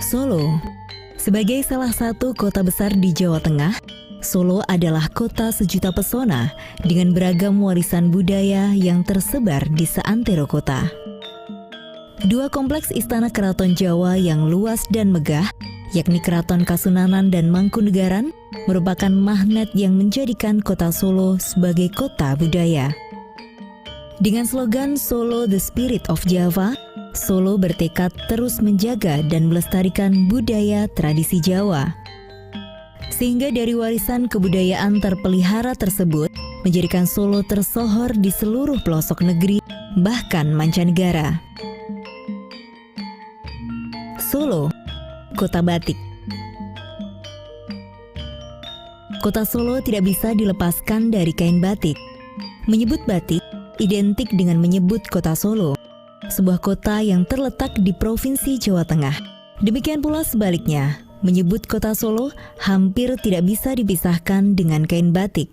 Solo. Sebagai salah satu kota besar di Jawa Tengah, Solo adalah kota sejuta pesona dengan beragam warisan budaya yang tersebar di seantero kota. Dua kompleks istana keraton Jawa yang luas dan megah, yakni Keraton Kasunanan dan Mangkunegaran, merupakan magnet yang menjadikan kota Solo sebagai kota budaya. Dengan slogan Solo the Spirit of Java, Solo bertekad terus menjaga dan melestarikan budaya tradisi Jawa. Sehingga dari warisan kebudayaan terpelihara tersebut, menjadikan Solo tersohor di seluruh pelosok negeri, bahkan mancanegara. Solo, kota batik. Kota Solo tidak bisa dilepaskan dari kain batik. Menyebut batik identik dengan menyebut kota Solo, sebuah kota yang terletak di Provinsi Jawa Tengah. Demikian pula sebaliknya, menyebut kota Solo hampir tidak bisa dipisahkan dengan kain batik.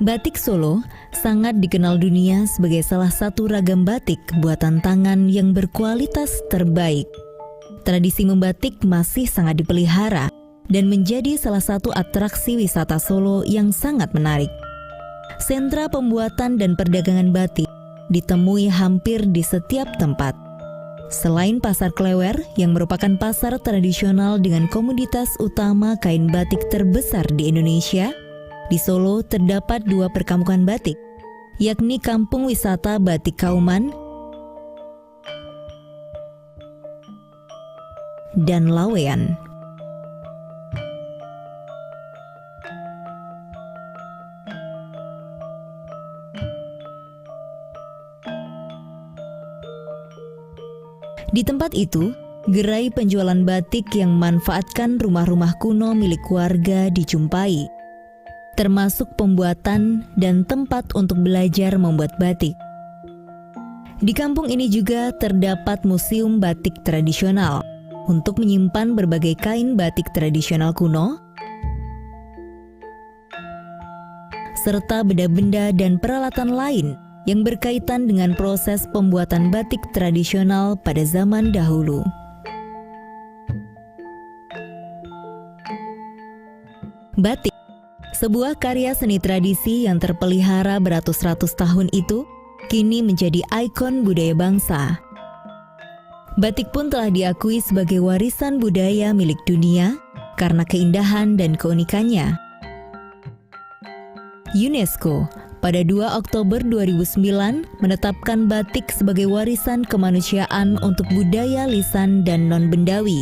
Batik Solo sangat dikenal dunia sebagai salah satu ragam batik buatan tangan yang berkualitas terbaik. Tradisi membatik masih sangat dipelihara dan menjadi salah satu atraksi wisata Solo yang sangat menarik. Sentra pembuatan dan perdagangan batik ditemui hampir di setiap tempat. Selain Pasar Klewer yang merupakan pasar tradisional dengan komoditas utama kain batik terbesar di Indonesia, di Solo terdapat dua perkampungan batik, yakni Kampung Wisata Batik Kauman dan Lawean. Di tempat itu, gerai penjualan batik yang memanfaatkan rumah-rumah kuno milik warga dijumpai, termasuk pembuatan dan tempat untuk belajar membuat batik. Di kampung ini juga terdapat museum batik tradisional untuk menyimpan berbagai kain batik tradisional kuno, serta benda-benda dan peralatan lain yang berkaitan dengan proses pembuatan batik tradisional pada zaman dahulu. Batik, sebuah karya seni tradisi yang terpelihara beratus-ratus tahun itu, kini menjadi ikon budaya bangsa. Batik pun telah diakui sebagai warisan budaya milik dunia karena keindahan dan keunikannya. UNESCO pada 2 Oktober 2009 menetapkan batik sebagai warisan kemanusiaan untuk budaya lisan dan non-bendawi,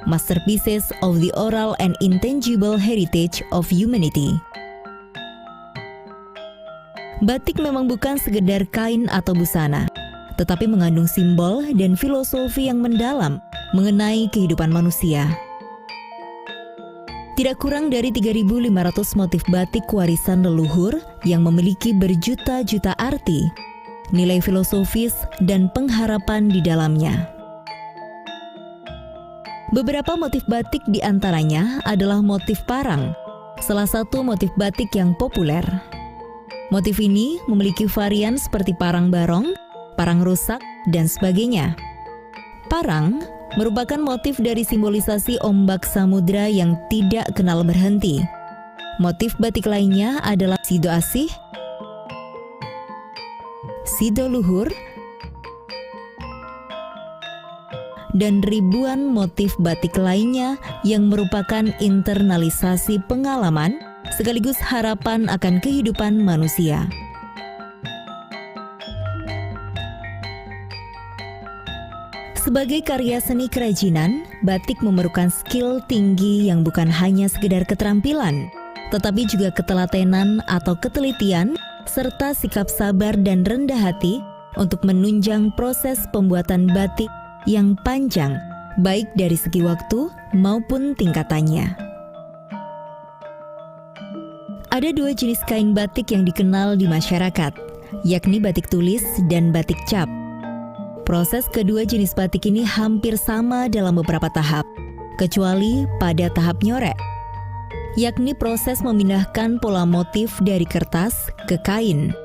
Masterpieces of the Oral and Intangible Heritage of Humanity. Batik memang bukan sekedar kain atau busana, tetapi mengandung simbol dan filosofi yang mendalam mengenai kehidupan manusia. Tidak kurang dari 3.500 motif batik warisan leluhur yang memiliki berjuta-juta arti, nilai filosofis, dan pengharapan di dalamnya. Beberapa motif batik di antaranya adalah motif parang, salah satu motif batik yang populer. Motif ini memiliki varian seperti parang barong, parang rusak, dan sebagainya. Parang merupakan motif dari simbolisasi ombak samudra yang tidak kenal berhenti. Motif batik lainnya adalah Sido Asih, Sido Luhur, dan ribuan motif batik lainnya yang merupakan internalisasi pengalaman sekaligus harapan akan kehidupan manusia. Sebagai karya seni kerajinan, batik memerlukan skill tinggi yang bukan hanya sekedar keterampilan, tetapi juga ketelatenan atau ketelitian, serta sikap sabar dan rendah hati untuk menunjang proses pembuatan batik yang panjang, baik dari segi waktu maupun tingkatannya. Ada dua jenis kain batik yang dikenal di masyarakat, yakni batik tulis dan batik cap. Proses kedua jenis batik ini hampir sama dalam beberapa tahap, kecuali pada tahap nyorek, yakni proses memindahkan pola motif dari kertas ke kain.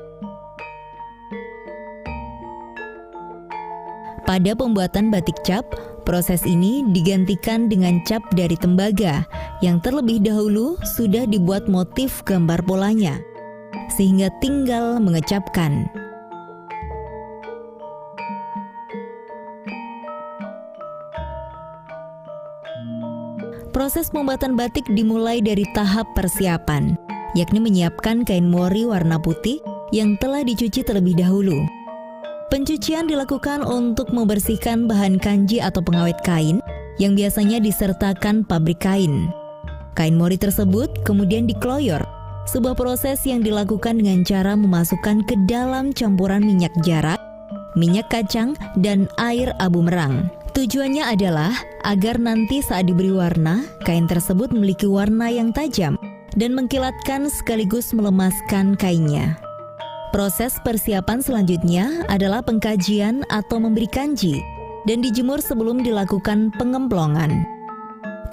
Pada pembuatan batik cap, proses ini digantikan dengan cap dari tembaga yang terlebih dahulu sudah dibuat motif gambar polanya, sehingga tinggal mengecapkan. Proses pembuatan batik dimulai dari tahap persiapan, yakni menyiapkan kain mori warna putih yang telah dicuci terlebih dahulu. Pencucian dilakukan untuk membersihkan bahan kanji atau pengawet kain yang biasanya disertakan pabrik kain. Kain mori tersebut kemudian dikloyor, sebuah proses yang dilakukan dengan cara memasukkan ke dalam campuran minyak jarak, minyak kacang, dan air abu merang. Tujuannya adalah agar nanti saat diberi warna, kain tersebut memiliki warna yang tajam dan mengkilatkan sekaligus melemaskan kainnya. Proses persiapan selanjutnya adalah pengkajian atau memberi kanji dan dijemur sebelum dilakukan pengemplongan.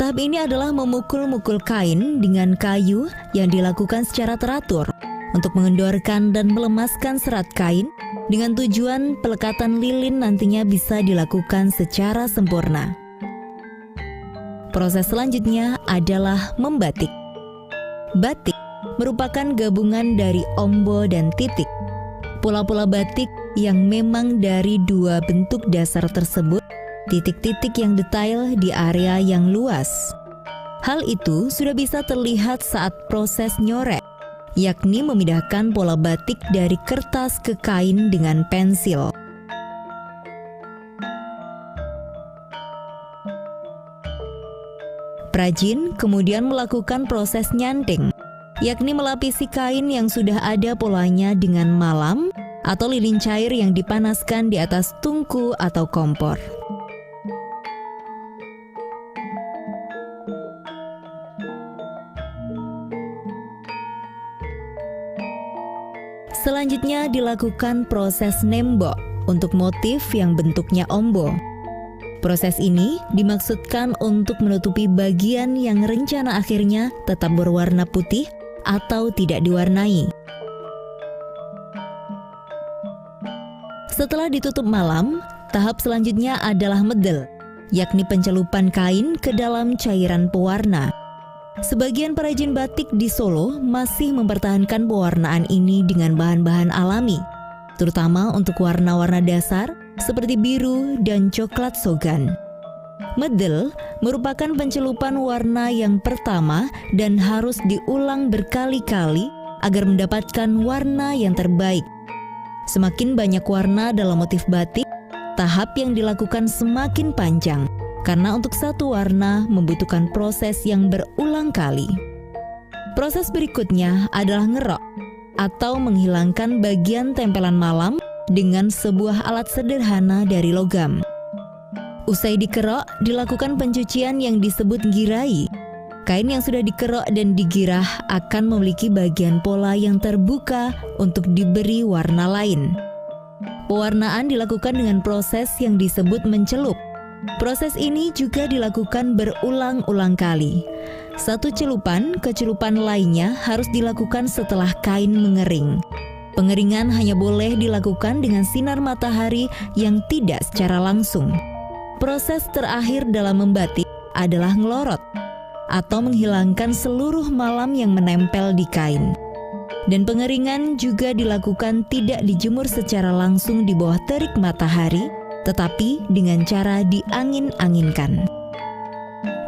Tahap ini adalah memukul-mukul kain dengan kayu yang dilakukan secara teratur untuk mengendorkan dan melemaskan serat kain dengan tujuan pelekatan lilin nantinya bisa dilakukan secara sempurna. Proses selanjutnya adalah membatik. Batik merupakan gabungan dari ombo dan titik. Pola-pola batik yang memang dari dua bentuk dasar tersebut, titik-titik yang detail di area yang luas. Hal itu sudah bisa terlihat saat proses nyorek, yakni memindahkan pola batik dari kertas ke kain dengan pensil. Perajin kemudian melakukan proses nyanting, yakni melapisi kain yang sudah ada polanya dengan malam atau lilin cair yang dipanaskan di atas tungku atau kompor. Selanjutnya dilakukan proses nembok untuk motif yang bentuknya ombo. Proses ini dimaksudkan untuk menutupi bagian yang rencana akhirnya tetap berwarna putih atau tidak diwarnai. Setelah ditutup malam, tahap selanjutnya adalah medel, yakni pencelupan kain ke dalam cairan pewarna. Sebagian perajin batik di Solo masih mempertahankan pewarnaan ini dengan bahan-bahan alami, terutama untuk warna-warna dasar seperti biru dan coklat sogan. Medel merupakan pencelupan warna yang pertama dan harus diulang berkali-kali agar mendapatkan warna yang terbaik. Semakin banyak warna dalam motif batik, tahap yang dilakukan semakin panjang karena untuk satu warna membutuhkan proses yang berulang kali. Proses berikutnya adalah ngerok atau menghilangkan bagian tempelan malam dengan sebuah alat sederhana dari logam. Usai dikerok, dilakukan pencucian yang disebut girai. Kain yang sudah dikerok dan digirah akan memiliki bagian pola yang terbuka untuk diberi warna lain. Pewarnaan dilakukan dengan proses yang disebut mencelup. Proses ini juga dilakukan berulang-ulang kali. Satu celupan ke celupan lainnya harus dilakukan setelah kain mengering. Pengeringan hanya boleh dilakukan dengan sinar matahari yang tidak secara langsung. Proses terakhir dalam membatik adalah ngelorot atau menghilangkan seluruh malam yang menempel di kain. Dan pengeringan juga dilakukan tidak dijemur secara langsung di bawah terik matahari, tetapi dengan cara diangin-anginkan.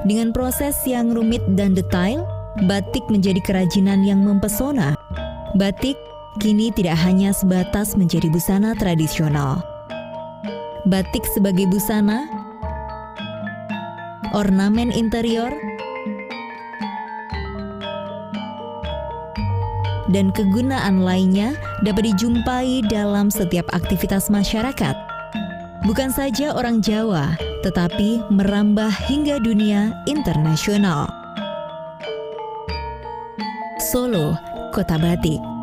Dengan proses yang rumit dan detail, batik menjadi kerajinan yang mempesona. Batik kini tidak hanya sebatas menjadi busana tradisional. Batik sebagai busana, ornamen interior, dan kegunaan lainnya dapat dijumpai dalam setiap aktivitas masyarakat. Bukan saja orang Jawa, tetapi merambah hingga dunia internasional. Solo, Kota Batik.